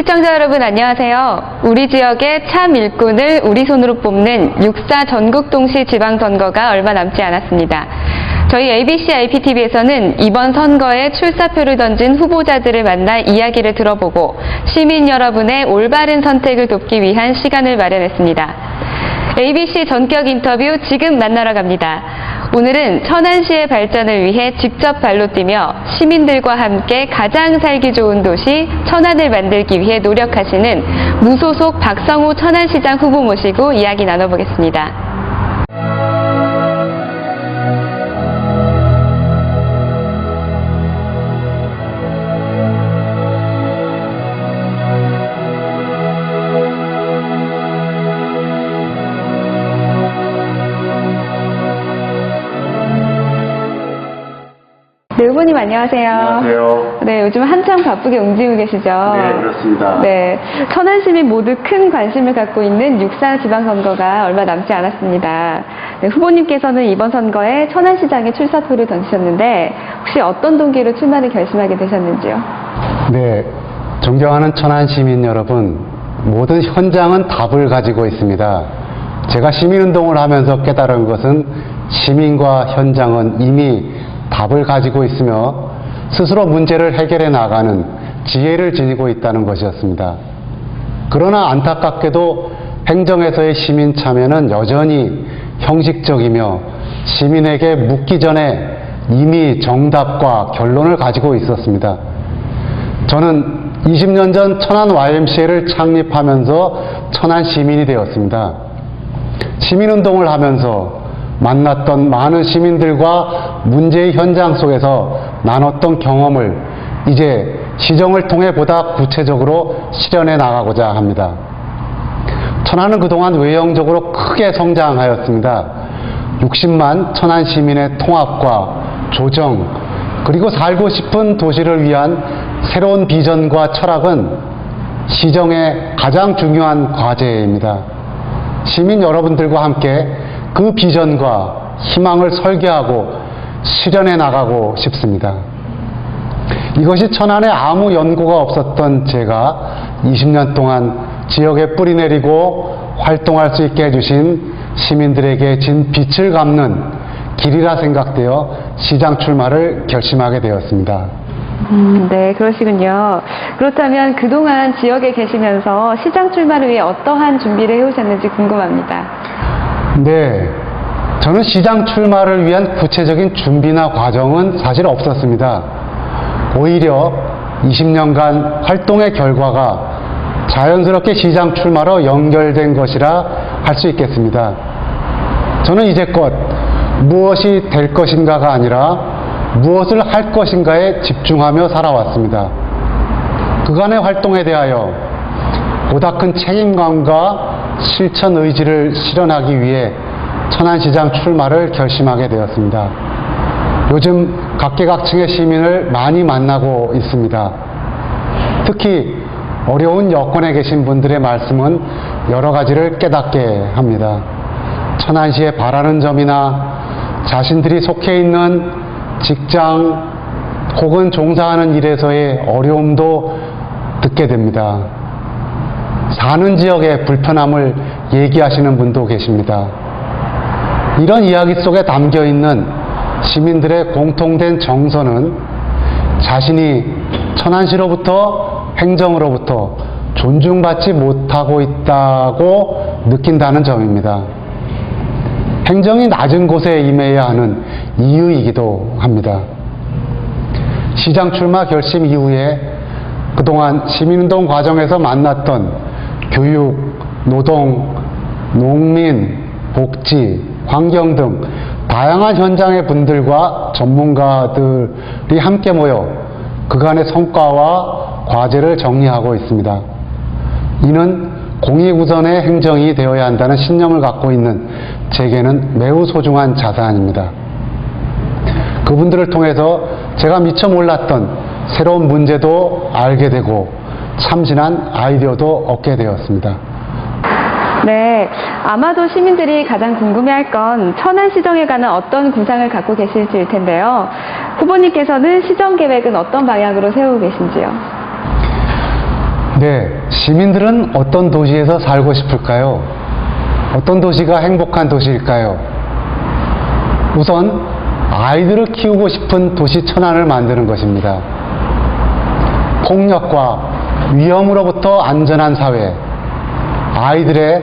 시청자 여러분 안녕하세요. 우리 지역의 참 일꾼을 우리 손으로 뽑는 6.4 전국동시 지방선거가 얼마 남지 않았습니다. 저희 ABC IPTV에서는 이번 선거에 출사표를 던진 후보자들을 만나 이야기를 들어보고 시민 여러분의 올바른 선택을 돕기 위한 시간을 마련했습니다. ABC 전격 인터뷰 지금 만나러 갑니다. 오늘은 천안시의 발전을 위해 직접 발로 뛰며 시민들과 함께 가장 살기 좋은 도시 천안을 만들기 위해 노력하시는 무소속 박성호 천안시장 후보 모시고 이야기 나눠보겠습니다. 네, 후보님 안녕하세요. 안녕하세요. 네, 요즘 한창 바쁘게 움직이고 계시죠? 네, 그렇습니다. 네, 천안 시민 모두 큰 관심을 갖고 있는 6.4 지방선거가 얼마 남지 않았습니다. 네, 후보님께서는 이번 선거에 천안시장에 출사표를 던지셨는데 혹시 어떤 동기로 출마를 결심하게 되셨는지요? 네, 존경하는 천안 시민 여러분, 모든 현장은 답을 가지고 있습니다. 제가 시민운동을 하면서 깨달은 것은 시민과 현장은 이미 답을 가지고 있으며 스스로 문제를 해결해 나가는 지혜를 지니고 있다는 것이었습니다. 그러나 안타깝게도 행정에서의 시민 참여는 여전히 형식적이며 시민에게 묻기 전에 이미 정답과 결론을 가지고 있었습니다. 저는 20년 전 천안 YMCA를 창립하면서 천안 시민이 되었습니다. 시민운동을 하면서 만났던 많은 시민들과 문제의 현장 속에서 나눴던 경험을 이제 시정을 통해 보다 구체적으로 실현해 나가고자 합니다. 천안은 그동안 외형적으로 크게 성장하였습니다. 60만 천안 시민의 통합과 조정, 그리고 살고 싶은 도시를 위한 새로운 비전과 철학은 시정의 가장 중요한 과제입니다. 시민 여러분들과 함께 그 비전과 희망을 설계하고 실현해 나가고 싶습니다. 이것이 천안에 아무 연고가 없었던 제가 20년 동안 지역에 뿌리 내리고 활동할 수 있게 해주신 시민들에게 진 빚을 갚는 길이라 생각되어 시장 출마를 결심하게 되었습니다. 네, 그러시군요. 그렇다면 그동안 지역에 계시면서 시장 출마를 위해 어떠한 준비를 해오셨는지 궁금합니다. 네, 저는 시장 출마를 위한 구체적인 준비나 과정은 사실 없었습니다. 오히려 20년간 활동의 결과가 자연스럽게 시장 출마로 연결된 것이라 할 수 있겠습니다. 저는 이제껏 무엇이 될 것인가가 아니라 무엇을 할 것인가에 집중하며 살아왔습니다. 그간의 활동에 대하여 보다 큰 책임감과 실천 의지를 실현하기 위해 천안시장 출마를 결심하게 되었습니다. 요즘 각계각층의 시민을 많이 만나고 있습니다. 특히 어려운 여건에 계신 분들의 말씀은 여러 가지를 깨닫게 합니다. 천안시에 바라는 점이나 자신들이 속해 있는 직장 혹은 종사하는 일에서의 어려움도 듣게 됩니다. 사는 지역의 불편함을 얘기하시는 분도 계십니다. 이런 이야기 속에 담겨 있는 시민들의 공통된 정서는 자신이 천안시로부터 행정으로부터 존중받지 못하고 있다고 느낀다는 점입니다. 행정이 낮은 곳에 임해야 하는 이유이기도 합니다. 시장 출마 결심 이후에 그동안 시민운동 과정에서 만났던 교육, 노동, 농민, 복지, 환경 등 다양한 현장의 분들과 전문가들이 함께 모여 그간의 성과와 과제를 정리하고 있습니다. 이는 공익우선의 행정이 되어야 한다는 신념을 갖고 있는 제게는 매우 소중한 자산입니다. 그분들을 통해서 제가 미처 몰랐던 새로운 문제도 알게 되고 참신한 아이디어도 얻게 되었습니다. 네, 아마도 시민들이 가장 궁금해할 건 천안시정에 관한 어떤 구상을 갖고 계실지일 텐데요. 후보님께서는 시정 계획은 어떤 방향으로 세우고 계신지요? 네, 시민들은 어떤 도시에서 살고 싶을까요? 어떤 도시가 행복한 도시일까요? 우선 아이들을 키우고 싶은 도시 천안을 만드는 것입니다. 폭력과 위험으로부터 안전한 사회, 아이들의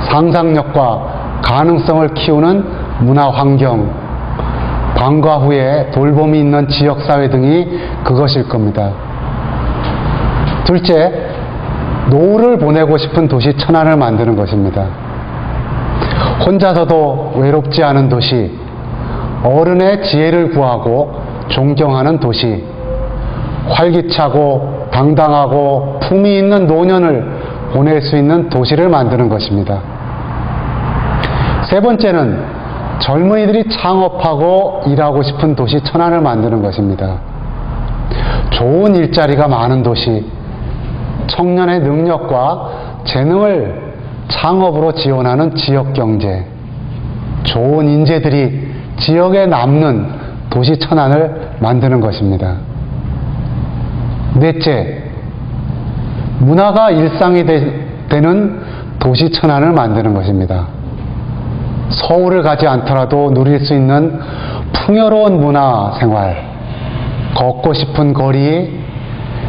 상상력과 가능성을 키우는 문화 환경, 방과 후에 돌봄이 있는 지역사회 등이 그것일 겁니다. 둘째, 노후를 보내고 싶은 도시 천안을 만드는 것입니다. 혼자서도 외롭지 않은 도시, 어른의 지혜를 구하고 존경하는 도시, 활기차고 당당하고 품위 있는 노년을 보낼 수 있는 도시를 만드는 것입니다. 세 번째는 젊은이들이 창업하고 일하고 싶은 도시 천안을 만드는 것입니다. 좋은 일자리가 많은 도시, 청년의 능력과 재능을 창업으로 지원하는 지역경제, 좋은 인재들이 지역에 남는 도시 천안을 만드는 것입니다. 넷째, 문화가 일상이 되는 도시 천안을 만드는 것입니다. 서울을 가지 않더라도 누릴 수 있는 풍요로운 문화 생활, 걷고 싶은 거리,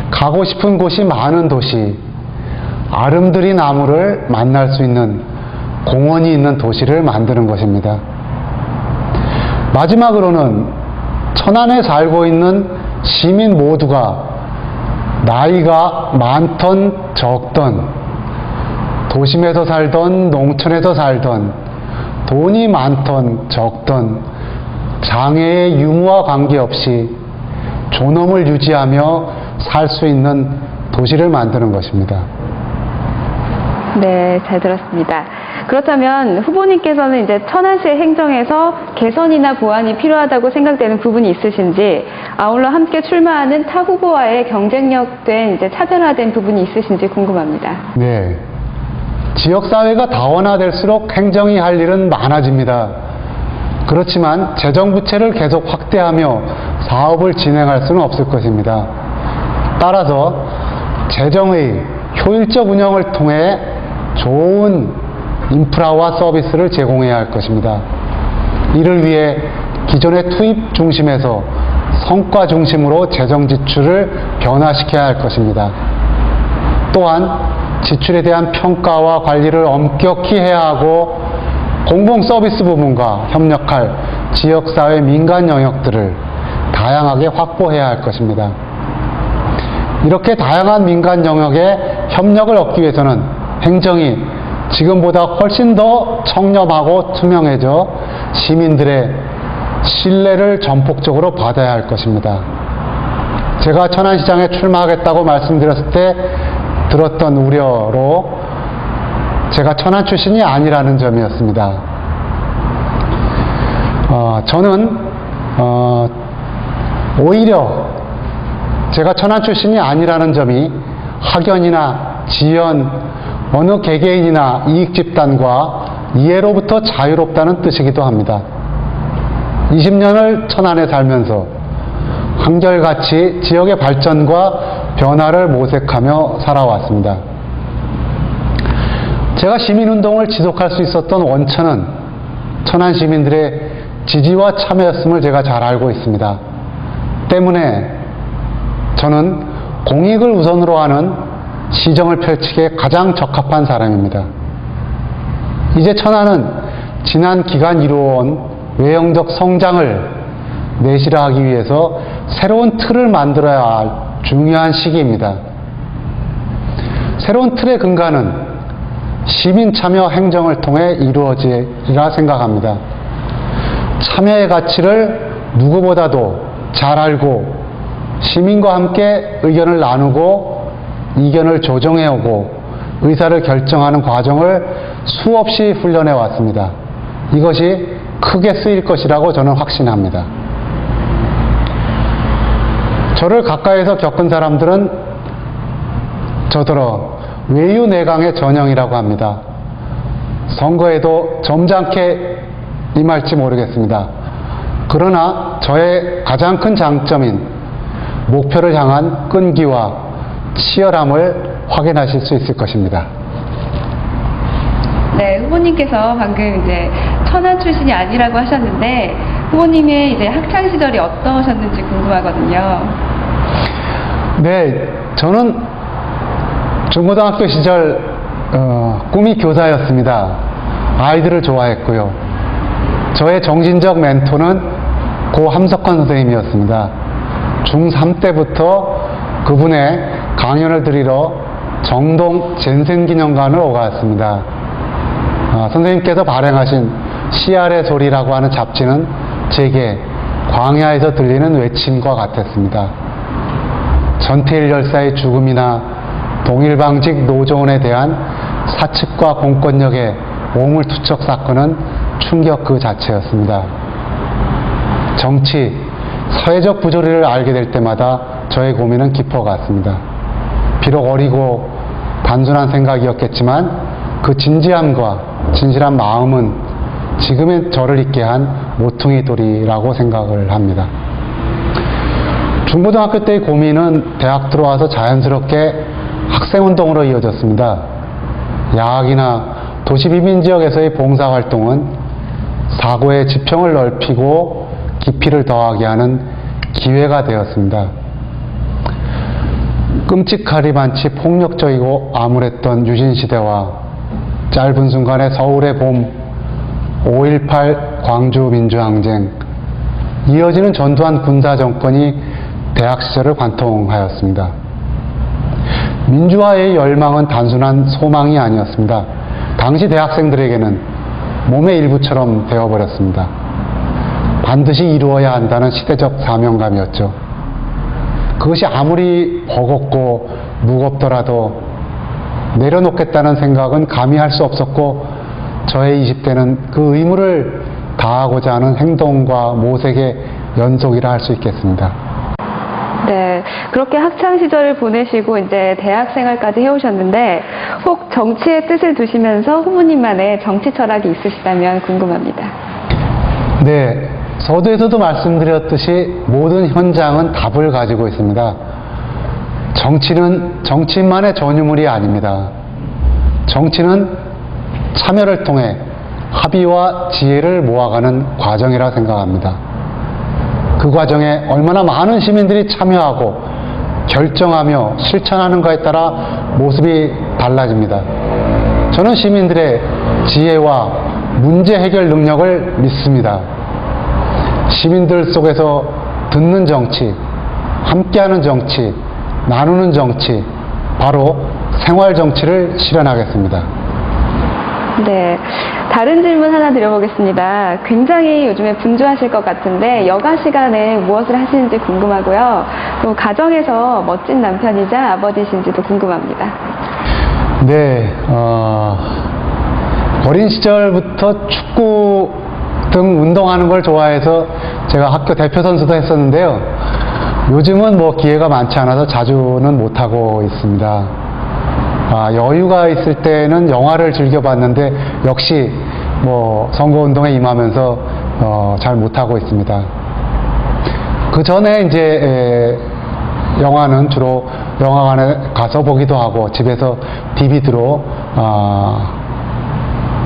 가고 싶은 곳이 많은 도시, 아름드리 나무를 만날 수 있는 공원이 있는 도시를 만드는 것입니다. 마지막으로는 천안에 살고 있는 시민 모두가 나이가 많던 적던, 도심에서 살던 농촌에서 살던, 돈이 많던 적던, 장애의 유무와 관계없이 존엄을 유지하며 살 수 있는 도시를 만드는 것입니다. 네, 잘 들었습니다. 그렇다면 후보님께서는 이제 천안시의 행정에서 개선이나 보완이 필요하다고 생각되는 부분이 있으신지, 아울러 함께 출마하는 타 후보와의 경쟁력된 이제 차별화된 부분이 있으신지 궁금합니다. 네. 지역사회가 다원화될수록 행정이 할 일은 많아집니다. 그렇지만 재정부채를 계속 확대하며 사업을 진행할 수는 없을 것입니다. 따라서 재정의 효율적 운영을 통해 좋은 인프라와 서비스를 제공해야 할 것입니다. 이를 위해 기존의 투입 중심에서 성과 중심으로 재정 지출을 변화시켜야 할 것입니다. 또한 지출에 대한 평가와 관리를 엄격히 해야 하고 공공 서비스 부문과 협력할 지역사회 민간 영역들을 다양하게 확보해야 할 것입니다. 이렇게 다양한 민간 영역의 협력을 얻기 위해서는 행정이 지금보다 훨씬 더 청렴하고 투명해져 시민들의 신뢰를 전폭적으로 받아야 할 것입니다. 제가 천안시장에 출마하겠다고 말씀드렸을 때 들었던 우려로 제가 천안 출신이 아니라는 점이었습니다. 저는 오히려 제가 천안 출신이 아니라는 점이 학연이나 지연, 어느 개개인이나 이익집단과 이해로부터 자유롭다는 뜻이기도 합니다. 20년을 천안에 살면서 한결같이 지역의 발전과 변화를 모색하며 살아왔습니다. 제가 시민운동을 지속할 수 있었던 원천은 천안 시민들의 지지와 참여였음을 제가 잘 알고 있습니다. 때문에 저는 공익을 우선으로 하는 시정을 펼치기에 가장 적합한 사람입니다. 이제 천안은 지난 기간 이루어온 외형적 성장을 내실화하기 위해서 새로운 틀을 만들어야 할 중요한 시기입니다. 새로운 틀의 근간은 시민 참여 행정을 통해 이루어지리라 생각합니다. 참여의 가치를 누구보다도 잘 알고 시민과 함께 의견을 나누고 이견을 조정해오고 의사를 결정하는 과정을 수없이 훈련해 왔습니다. 이것이 크게 쓰일 것이라고 저는 확신합니다. 저를 가까이서 겪은 사람들은 저더러 외유내강의 전형이라고 합니다. 선거에도 점잖게 임할지 모르겠습니다. 그러나 저의 가장 큰 장점인 목표를 향한 끈기와 치열함을 확인하실 수 있을 것입니다. 네, 후보님께서 방금 이제 천안 출신이 아니라고 하셨는데 후보님의 이제 학창 시절이 어떠셨는지 궁금하거든요. 네, 저는 중고등학교 시절 꿈이 교사였습니다. 아이들을 좋아했고요. 저의 정신적 멘토는 고 함석헌 선생님이었습니다. 중3 때부터 그분의 강연을 들으러 정동 젠센기념관을 오갔습니다. 선생님께서 발행하신 CR의 소리라고 하는 잡지는 제게 광야에서 들리는 외침과 같았습니다. 전태일 열사의 죽음이나 동일방직 노조원에 대한 사측과 공권력의 오물투척 사건은 충격 그 자체였습니다. 정치, 사회적 부조리를 알게 될 때마다 저의 고민은 깊어갔습니다. 비록 어리고 단순한 생각이었겠지만 그 진지함과 진실한 마음은 지금의 저를 있게 한 모퉁이 돌이라고 생각을 합니다. 중고등학교 때의 고민은 대학 들어와서 자연스럽게 학생운동으로 이어졌습니다. 야학이나 도시비민지역에서의 봉사활동은 사고의 지평을 넓히고 깊이를 더하게 하는 기회가 되었습니다. 끔찍하리만치 폭력적이고 암울했던 유신시대와 짧은 순간의 서울의 봄, 5.18 광주민주항쟁, 이어지는 전두환 군사정권이 대학 시절을 관통하였습니다. 민주화의 열망은 단순한 소망이 아니었습니다. 당시 대학생들에게는 몸의 일부처럼 되어버렸습니다. 반드시 이루어야 한다는 시대적 사명감이었죠. 그것이 아무리 버겁고 무겁더라도 내려놓겠다는 생각은 감히 할 수 없었고, 저의 20대는 그 의무를 다하고자 하는 행동과 모색의 연속이라 할 수 있겠습니다. 네, 그렇게 학창 시절을 보내시고 이제 대학 생활까지 해오셨는데 혹 정치의 뜻을 두시면서 후보님만의 정치 철학이 있으시다면 궁금합니다. 네, 서두에서도 말씀드렸듯이 모든 현장은 답을 가지고 있습니다. 정치는 정치인만의 전유물이 아닙니다. 정치는 참여를 통해 합의와 지혜를 모아가는 과정이라 생각합니다. 그 과정에 얼마나 많은 시민들이 참여하고 결정하며 실천하는가에 따라 모습이 달라집니다. 저는 시민들의 지혜와 문제 해결 능력을 믿습니다. 시민들 속에서 듣는 정치, 함께하는 정치, 나누는 정치, 바로 생활 정치를 실현하겠습니다. 네, 다른 질문 하나 드려보겠습니다. 굉장히 요즘에 분주하실 것 같은데 여가 시간에 무엇을 하시는지 궁금하고요. 또 가정에서 멋진 남편이자 아버지신지도 궁금합니다. 네, 어린 시절부터 축구 등 운동하는 걸 좋아해서 제가 학교 대표 선수도 했었는데요. 요즘은 뭐 기회가 많지 않아서 자주는 못하고 있습니다. 여유가 있을 때는 영화를 즐겨봤는데 역시 뭐 선거운동에 임하면서 잘 못하고 있습니다. 그 전에 이제 영화는 주로 영화관에 가서 보기도 하고 집에서 DVD로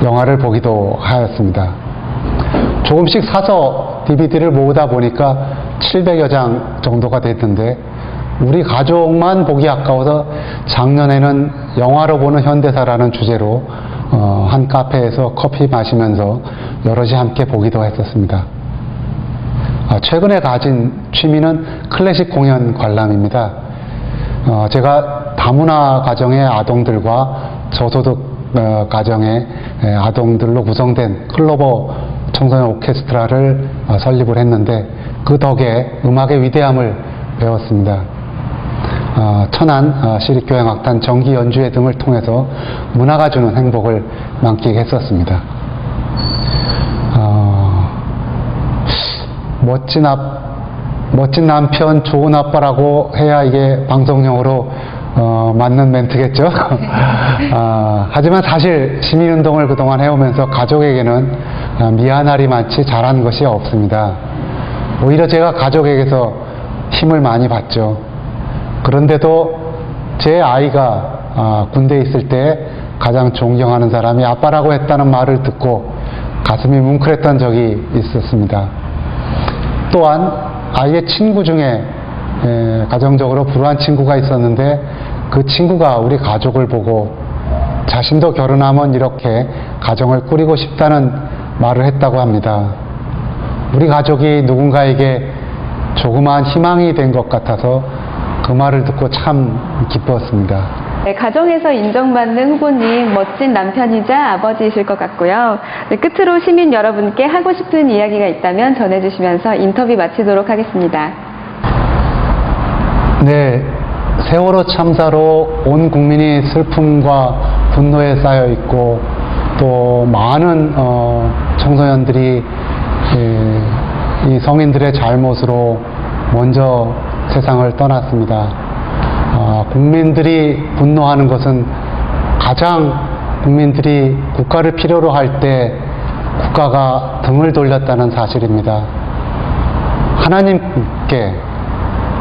영화를 보기도 하였습니다. 조금씩 사서 DVD를 모으다 보니까 700여 장 정도가 됐는데 우리 가족만 보기 아까워서 작년에는 영화로 보는 현대사라는 주제로 한 카페에서 커피 마시면서 여럿이 함께 보기도 했었습니다. 최근에 가진 취미는 클래식 공연 관람입니다. 제가 다문화 가정의 아동들과 저소득 가정의 아동들로 구성된 클로버 청소년 오케스트라를 설립을 했는데 그 덕에 음악의 위대함을 배웠습니다. 천안 시립교향악단 정기 연주회 등을 통해서 문화가 주는 행복을 만끽했었습니다. 멋진 남편, 좋은 아빠라고 해야 이게 방송용으로 맞는 멘트겠죠. 하지만 사실 시민운동을 그동안 해오면서 가족에게는 미안하리만치 잘한 것이 없습니다. 오히려 제가 가족에게서 힘을 많이 받죠. 그런데도 제 아이가 군대에 있을 때 가장 존경하는 사람이 아빠라고 했다는 말을 듣고 가슴이 뭉클했던 적이 있었습니다. 또한 아이의 친구 중에 가정적으로 불우한 친구가 있었는데 그 친구가 우리 가족을 보고 자신도 결혼하면 이렇게 가정을 꾸리고 싶다는 말을 했다고 합니다. 우리 가족이 누군가에게 조그마한 희망이 된 것 같아서 그 말을 듣고 참 기뻤습니다. 네, 가정에서 인정받는 후보님 멋진 남편이자 아버지이실 것 같고요. 네, 끝으로 시민 여러분께 하고 싶은 이야기가 있다면 전해주시면서 인터뷰 마치도록 하겠습니다. 네, 세월호 참사로 온 국민이 슬픔과 분노에 쌓여 있고 또 많은 청소년들이 이 성인들의 잘못으로 먼저 세상을 떠났습니다. 국민들이 분노하는 것은 가장 국민들이 국가를 필요로 할 때 국가가 등을 돌렸다는 사실입니다. 하나님께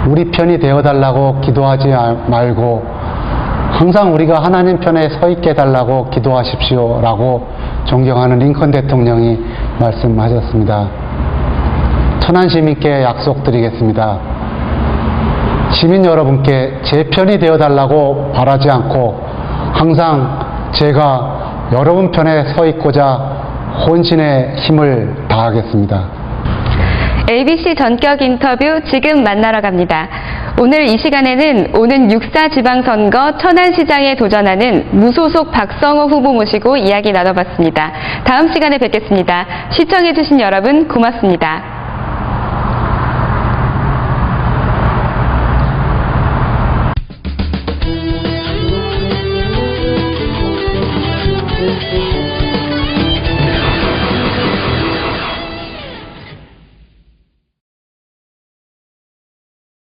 우리 편이 되어달라고 기도하지 말고 항상 우리가 하나님 편에 서 있게 해달라고 기도하십시오 라고 존경하는 링컨 대통령이 말씀하셨습니다. 천안 시민께 약속드리겠습니다. 시민 여러분께 제 편이 되어달라고 바라지 않고 항상 제가 여러분 편에 서 있고자 혼신의 힘을 다하겠습니다. ABC 전격 인터뷰 지금 만나러 갑니다. 오늘 이 시간에는 오는 6.4 지방선거 천안시장에 도전하는 무소속 박성호 후보 모시고 이야기 나눠봤습니다. 다음 시간에 뵙겠습니다. 시청해주신 여러분 고맙습니다.